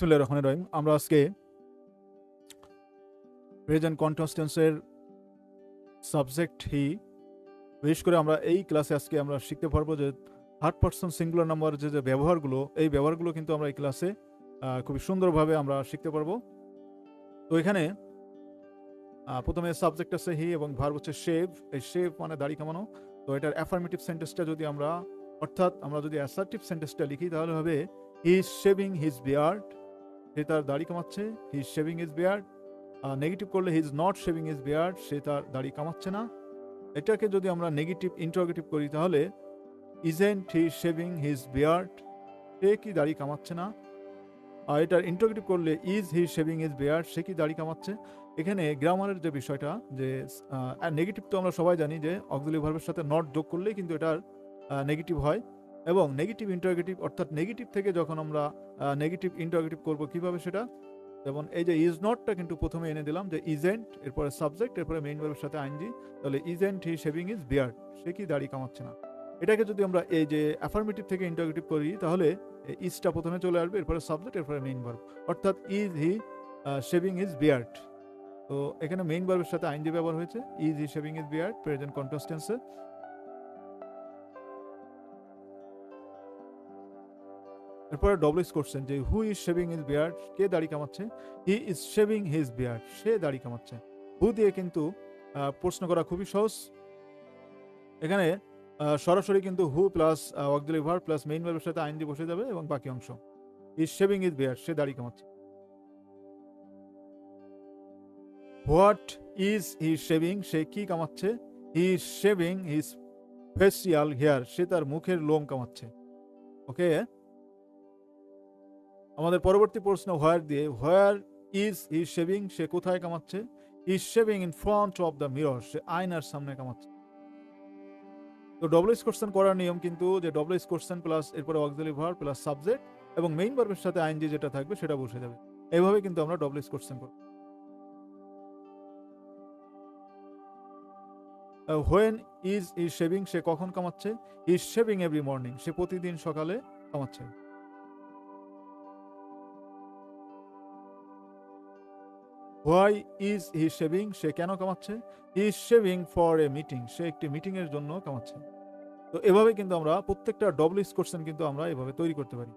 বিসমিল্লাহির রহমানির রহিম। আমরা আজকে প্রেজেন্ট কন্টিনিউয়াস টেন্সের সাবজেক্ট হি, বিশেষ করে আমরা এই ক্লাসে আজকে আমরা শিখতে পারবো যে থার্ড পারসন সিঙ্গুলার নাম্বার যে ব্যবহারগুলো, এই ব্যবহারগুলো কিন্তু আমরা এই ক্লাসে খুবই সুন্দরভাবে আমরা শিখতে পারবো। তো এখানে প্রথমে সাবজেক্ট আছে হি এবং ভার্ব হচ্ছে শেভ। এই শেভ মানে দাড়ি কামানো। তো এটার অ্যাফার্মেটিভ সেন্টেন্সটা যদি আমরা যদি অ্যাসার্টিভ সেন্টেন্সটা লিখি তাহলে হবে he is shaving his beard. সে তার দাড়ি কামাচ্ছে। He is shaving his beard. Negative করলে he is not shaving his beard, সে তার দাড়ি কামাচ্ছে না। এটাকে যদি আমরা নেগেটিভ ইন্টারোগেটিভ করি তাহলে isn't he shaving his beard, সে কি দাড়ি কামাচ্ছে না। আর এটার ইন্টারোগেটিভ করলে is he shaving his beard, সে কি দাড়ি কামাচ্ছে। এখানে গ্রামারের যে বিষয়টা যে নেগেটিভ তো আমরা সবাই জানি যে অক্সিলারি ভার্বের সাথে নট যোগ করলেই কিন্তু এটার নেগেটিভ হয়। এবং নেগেটিভ ইন্টারোগেটিভ অর্থাৎ নেগেটিভ থেকে যখন আমরা নেগেটিভ ইন্টারোগেটিভ করবো কিভাবে সেটা, যেমন এই যে ইজ নটটা কিন্তু প্রথমে এনে দিলাম যে ইজেন্ট, এরপরে সাবজেক্ট, এরপরে মেইন ভার্বের সাথে আইএনজি, তাহলে isn't he shaving his beard, সে কি দাড়ি কামাচ্ছে না। এটাকে যদি আমরা এই যে অ্যাফার্মেটিভ থেকে ইন্টারোগেটিভ করি তাহলে ইজটা প্রথমে চলে আসবে, এরপরে সাবজেক্ট, এরপরে মেইন ভার্ব, অর্থাৎ is he shaving his beard. তো এখানে মেইন ভার্বের সাথে আইএনজি ব্যবহার হয়েছে, is he shaving his beard present continuous টেন্সে। এরপরে ডবলইজ কোশ্চেন যে who is shaving his beard, কে দাড়ি কামাচ্ছে। He is shaving his beard, সে দাড়ি কামাচ্ছে। হু দিয়ে কিন্তু প্রশ্ন করা খুবই সহজ। এখানে সরাসরি কিন্তু who plus auxiliary verb plus main ভার্বের সাথে আইএনজি বসে যাবে এবং বাকি অংশ ইজ শেভিং হিজ বিয়ার্ড, সে দাড়ি কামাচ্ছে। হোয়াট ইজ হি শেভিং, সে কি কামাচ্ছে। He is shaving his facial hair, সে তার মুখের লোম কামাচ্ছে। ওকে, আমাদের পরবর্তী প্রশ্ন হোয়ার দিয়ে, হোয়ার ইজ হি শেভিং, সে কোথায় কামাচ্ছে। Is shaving in front of the mirror, সে আয়নার সামনে কামাচ্ছে। তো ডবলইজ কোশ্চেন করার নিয়ম কিন্তু যে ডবলইজ কোশ্চেন প্লাস এরপরে অক্সিলারি ভার্ব প্লাস সাবজেক্ট এবং মেইন ভার্বের সাথে আইএনজি যেটা থাকবে সেটা বসে যাবে। এইভাবে কিন্তু আমরা ডবলইজ কোশ্চেন করব। হোয়েন ইজ হি শেভিং, সে কখন কামাচ্ছে। ইজ শেভিং এভরি মর্নিং, সে প্রতিদিন সকালে কামাচ্ছে। হোয়াই ইজ হি শেভিং, সে কেন কামাচ্ছে। He is shaving for a meeting, সে একটি মিটিং এর জন্য কামাচ্ছে। তো এভাবে কিন্তু আমরা প্রত্যেকটা ডবলইজ কোশ্চেন কিন্তু আমরা এভাবে তৈরি করতে পারি।